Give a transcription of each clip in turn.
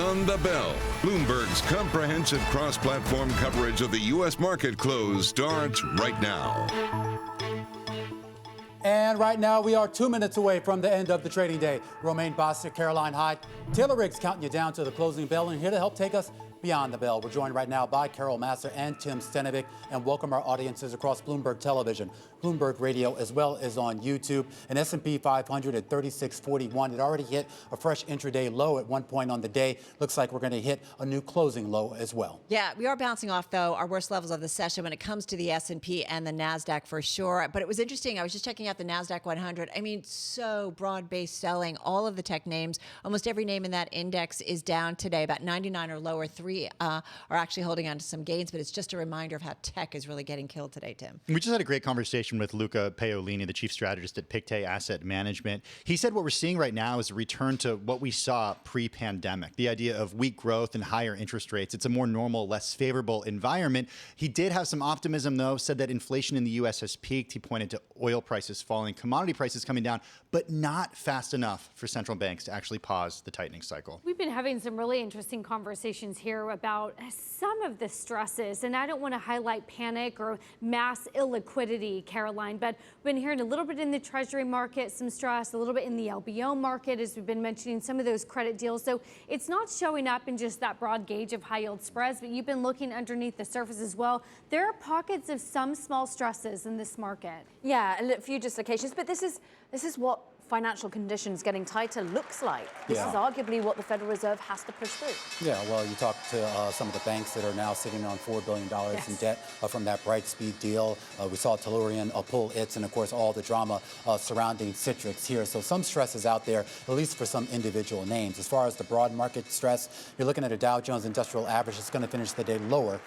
Beyond the Bell, Bloomberg's comprehensive cross-platform coverage of the U.S. market close starts right now. And right now, we are 2 minutes away from the end of the trading day. Romaine Bostick, Caroline Hyde, Taylor Riggs counting you down to the closing bell. And here to help take us beyond the bell, we're joined right now by Carol Massar and Tim Stenovec, and welcome our audiences across Bloomberg Television, Bloomberg Radio, as well as on YouTube. An S&P 500 at 3641. It already hit a fresh intraday low at one point on the day. Looks like we're going to hit a new closing low as well. Yeah, we are bouncing off, though, our worst levels of the session when it comes to the S&P and the NASDAQ for sure. But it was interesting. I was just checking out the NASDAQ 100. I mean, so broad-based selling. All of the tech names, almost every name in that index is down today, about 99 or lower. Three are actually holding on to some gains, but it's just a reminder of how tech is really getting killed today, Tim. We just had a great conversation with Luca Paolini, the chief strategist at Pictet Asset Management. He said what we're seeing right now is a return to what we saw pre-pandemic, the idea of weak growth and higher interest rates. It's a more normal, less favorable environment. He did have some optimism, though, said that inflation in the U.S. has peaked. He pointed to oil prices falling, commodity prices coming down, but not fast enough for central banks to actually pause the tightening cycle. We've been having some really interesting conversations here about some of the stresses, and I don't want to highlight panic or mass illiquidity, Caroline, but we've been hearing a little bit in the Treasury market, some stress, a little bit in the LBO market, as we've been mentioning some of those credit deals. So it's not showing up in just that broad gauge of high yield spreads, but you've been looking underneath the surface as well. There are pockets of some small stresses in this market. Yeah, a few dislocations, but this is what financial conditions getting tighter looks like. This is arguably what the Federal Reserve has to push through. Yeah, well, you talk to some of the banks that are now sitting on $4 billion in debt from that Brightspeed deal. We saw Tellurian pull its, and of course, all the drama surrounding Citrix here. So some stress is out there, at least for some individual names. As far as the broad market stress, you're looking at a Dow Jones Industrial Average. It's going to finish the day lower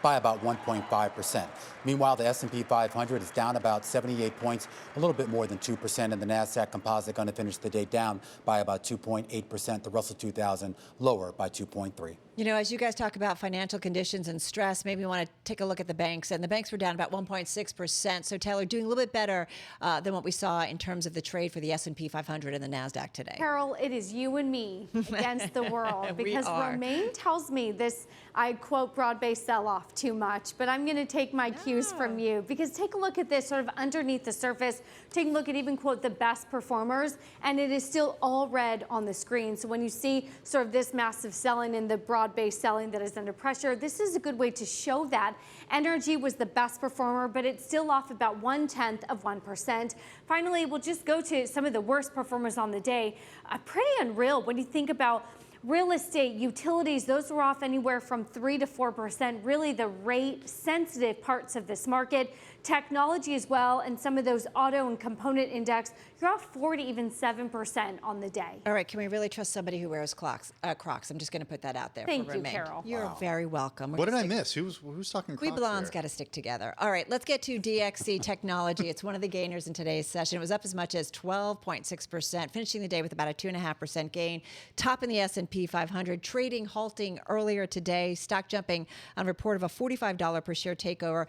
by about 1.5%. Meanwhile, the S&P 500 is down about 78 points, a little bit more than 2%, and the NASDAQ Composite going to finish the day down by about 2.8%. The Russell 2000 lower by 2.3%. You know, as you guys talk about financial conditions and stress, maybe you want to take a look at the banks. And the banks were down about 1.6%. So, Taylor, doing a little bit better than what we saw in terms of the trade for the S&P 500 and the NASDAQ today. Carol, it is you and me against the world. Because Romaine tells me this, I quote, broad-based sell-off too much. But I'm going to take my cues from you. Because take a look at this sort of underneath the surface. Take a look at even, quote, the best performers. And it is still all red on the screen. So when you see sort of this massive selling in the broad-based selling that is under pressure, this is a good way to show that. Energy was the best performer, but it's still off about 0.1%. Finally, we'll just go to some of the worst performers on the day. Pretty unreal when you think about real estate, utilities, those were off anywhere from 3 to 4%, really the rate sensitive parts of this market. Technology as well, and some of those auto and component index, you're off 4 to even 7% on the day. All right, can we really trust somebody who wears Crocs? I'm just going to put that out there. Thank for you, Romaine. Carol. You're very welcome. What did I miss? Who's talking Crocs? We blondes got to stick together. All right, let's get to Dxc Technology. It's one of the gainers in today's session. It was up as much as 12.6%, finishing the day with about a 2.5% gain. Top in the S&P 500, trading halting earlier today. Stock jumping on report of a $45 per share takeover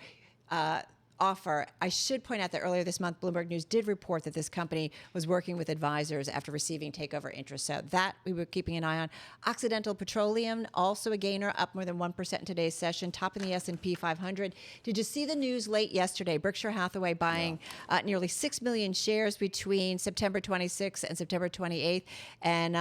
offer. I should point out that earlier this month, Bloomberg News did report that this company was working with advisors after receiving takeover interest. So that we were keeping an eye on. Occidental Petroleum, also a gainer, up more than 1% in today's session, top in the S&P 500. Did you see the news late yesterday? Berkshire Hathaway buying nearly 6 million shares between September 26th and September 28th. And,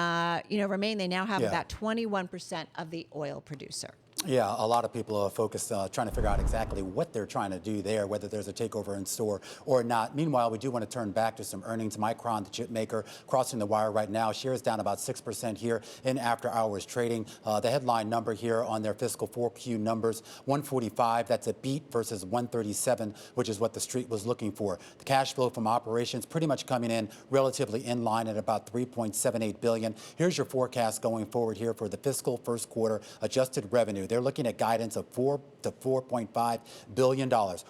Romaine, they now have about 21% of the oil producer. Yeah, a lot of people are focused trying to figure out exactly what they're trying to do there, whether there's a takeover in store or not. Meanwhile, we do want to turn back to some earnings. Micron, the chip maker, crossing the wire right now. Shares down about 6% here in after-hours trading. The headline number here on their fiscal 4Q numbers, 145. That's a beat versus 137, which is what the street was looking for. The cash flow from operations pretty much coming in relatively in line at about $3.78 billion. Here's your forecast going forward here for the fiscal first quarter adjusted revenue. They're looking at guidance of $4 to $4.5 billion. $4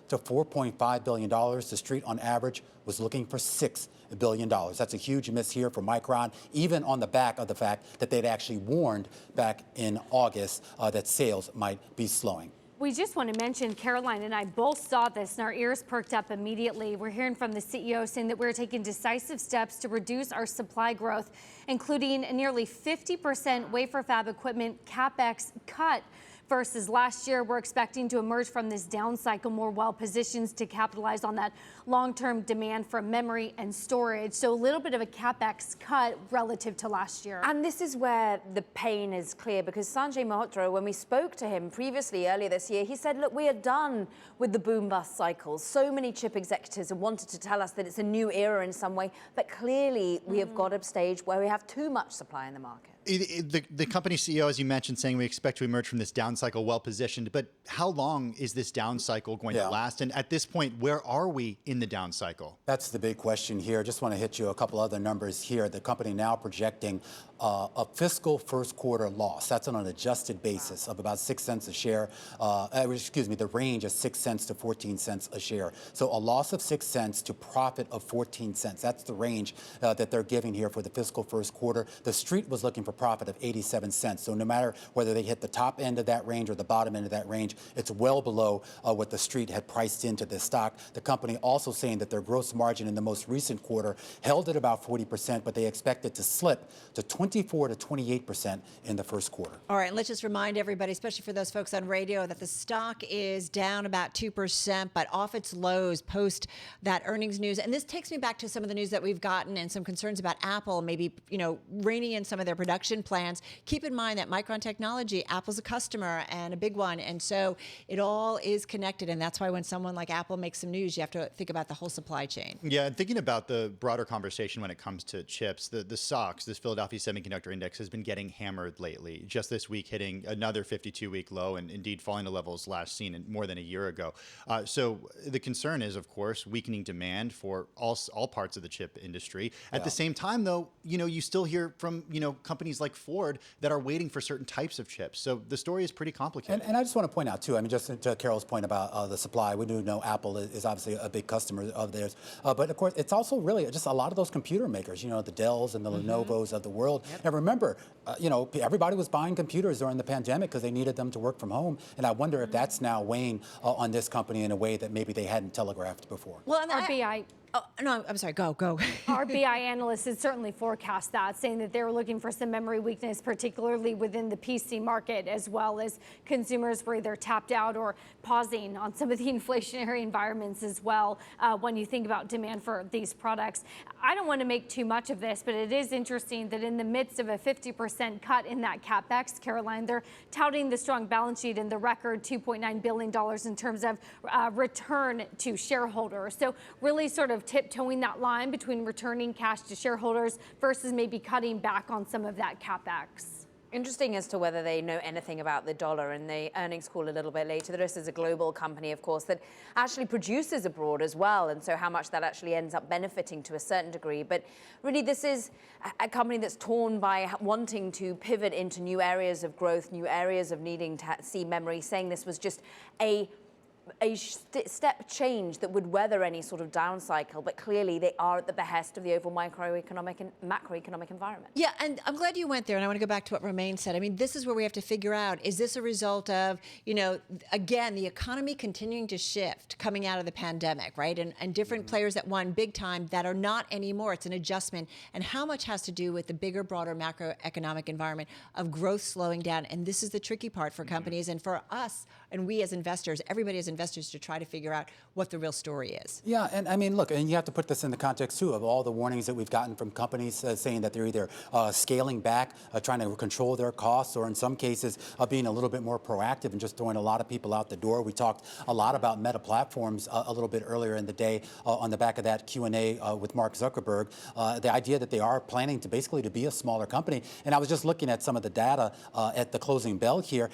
to $4.5 billion. The street on average was looking for $6 billion. That's a huge miss here for Micron, even on the back of the fact that they'd actually warned back in August that sales might be slowing. We just want to mention Caroline and I both saw this and our ears perked up immediately. We're hearing from the CEO saying that we're taking decisive steps to reduce our supply growth, including a nearly 50% wafer fab equipment CapEx cut versus last year. We're expecting to emerge from this down cycle more well-positioned to capitalize on that long-term demand for memory and storage. So a little bit of a CapEx cut relative to last year. And this is where the pain is clear, because Sanjay Mehrotra, when we spoke to him previously earlier this year, he said, look, we are done with the boom-bust cycles. So many chip executives have wanted to tell us that it's a new era in some way, but clearly we have got a stage where we have too much supply in the market. The company CEO, as you mentioned, saying we expect to emerge from this down cycle well-positioned, but how long is this down cycle going to last? And at this point, where are we in the down cycle? That's the big question here. Just want to hit you a couple other numbers here. The company now projecting a fiscal first quarter loss. That's on an adjusted basis of about 6 cents a share. The range is 6 cents to 14 cents a share. So a loss of 6 cents to profit of 14 cents. That's the range that they're giving here for the fiscal first quarter. The street was looking for profit of 87 cents. So no matter whether they hit the top end of that range or the bottom end of that range, it's well below what the street had priced into this stock. The company also saying that their gross margin in the most recent quarter held at about 40%, but they expect it to slip to 24 to 28% in the first quarter. All right, let's just remind everybody, especially for those folks on radio, that the stock is down about 2%, but off its lows post that earnings news. And this takes me back to some of the news that we've gotten and some concerns about Apple, maybe, reining in some of their production plans. Keep in mind that Micron Technology, Apple's a customer and a big one. And so it all is connected. And that's why when someone like Apple makes some news, you have to think about the whole supply chain. Yeah, and thinking about the broader conversation when it comes to chips, the SOX, this Philadelphia Semiconductor Index, has been getting hammered lately. Just this week hitting another 52-week low and indeed falling to levels last seen in more than a year ago. So the concern is, of course, weakening demand for all parts of the chip industry. At the same time, though, you still hear from, companies like Ford that are waiting for certain types of chips. So the story is pretty complicated. And I just want to point out, too, just to Carol's point about the supply, we do know Apple is obviously a big customer of theirs. But, of course, it's also really just a lot of those computer makers, the Dells and the Lenovo's of the world. Yep. And remember, everybody was buying computers during the pandemic because they needed them to work from home. And I wonder if that's now weighing on this company in a way that maybe they hadn't telegraphed before. Well, and RBI. Oh, no, I'm sorry. Go. RBI analysts had certainly forecast that, saying that they were looking for some memory weakness, particularly within the PC market, as well as consumers were either tapped out or pausing on some of the inflationary environments as well when you think about demand for these products. I don't want to make too much of this, but it is interesting that in the midst of a 50% cut in that CapEx, Caroline, they're touting the strong balance sheet and the record $2.9 billion in terms of return to shareholders. So really sort of tiptoeing that line between returning cash to shareholders versus maybe cutting back on some of that CapEx. Interesting as to whether they know anything about the dollar. In the earnings call a little bit later, this is a global company, of course, that actually produces abroad as well, and so how much that actually ends up benefiting to a certain degree. But really, this is a company that's torn by wanting to pivot into new areas of growth, new areas of needing to see memory, saying this was just a step change that would weather any sort of down cycle, but clearly they are at the behest of the overall microeconomic and macroeconomic environment. Yeah, and I'm glad you went there, and I want to go back to what Romaine said. I mean, this is where we have to figure out, is this a result of, again, the economy continuing to shift coming out of the pandemic, right? And different players that won big time that are not anymore. It's an adjustment. And how much has to do with the bigger, broader macroeconomic environment of growth slowing down? And this is the tricky part for companies and for us, and we as investors, everybody as investors, to try to figure out what the real story is. Yeah, and I mean, look, and you have to put this in the context, too, of all the warnings that we've gotten from companies saying that they're either scaling back, trying to control their costs, or in some cases being a little bit more proactive and just throwing a lot of people out the door. We talked a lot about Meta Platforms a little bit earlier in the day on the back of that Q&A with Mark Zuckerberg, the idea that they are planning to basically to be a smaller company. And I was just looking at some of the data at the closing bell here.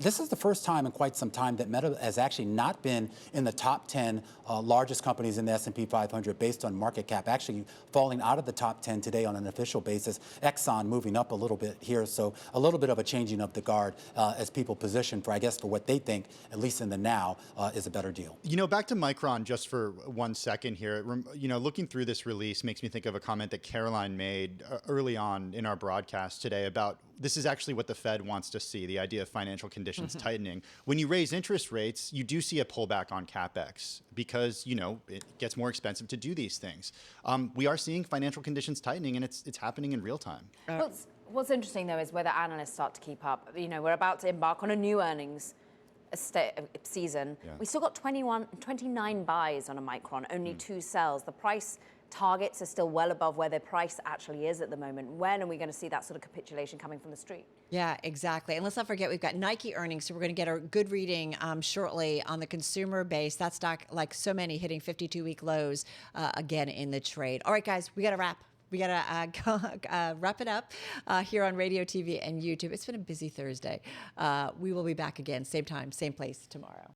This is the first time in quite some time that Meta has actually not been in the top 10 largest companies in the S&P 500 based on market cap, actually falling out of the top 10 today on an official basis. Exxon moving up a little bit here, so a little bit of a changing of the guard as people position for, I guess, for what they think, at least in the now, is a better deal. Back to Micron just for 1 second here. Looking through this release makes me think of a comment that Caroline made early on in our broadcast today about this is actually what the Fed wants to see, the idea of financial conditions tightening. When you raise interest rates, you do see a pullback on CapEx because, it gets more expensive to do these things. We are seeing financial conditions tightening, and it's happening in real time. What's interesting, though, is whether analysts start to keep up. We're about to embark on a new earnings season. Yeah. We still got 29 buys on a Micron, only 2 sells. The price targets are still well above where the price actually is at the moment. When are we going to see that sort of capitulation coming from the street? Yeah, exactly. And let's not forget, we've got Nike earnings, so we're going to get a good reading shortly on the consumer base. That stock, like so many, hitting 52-week lows again in the trade. All right, guys, we got to wrap. We got to wrap it up here on radio, TV, and YouTube. It's been a busy Thursday. We will be back again, same time, same place tomorrow.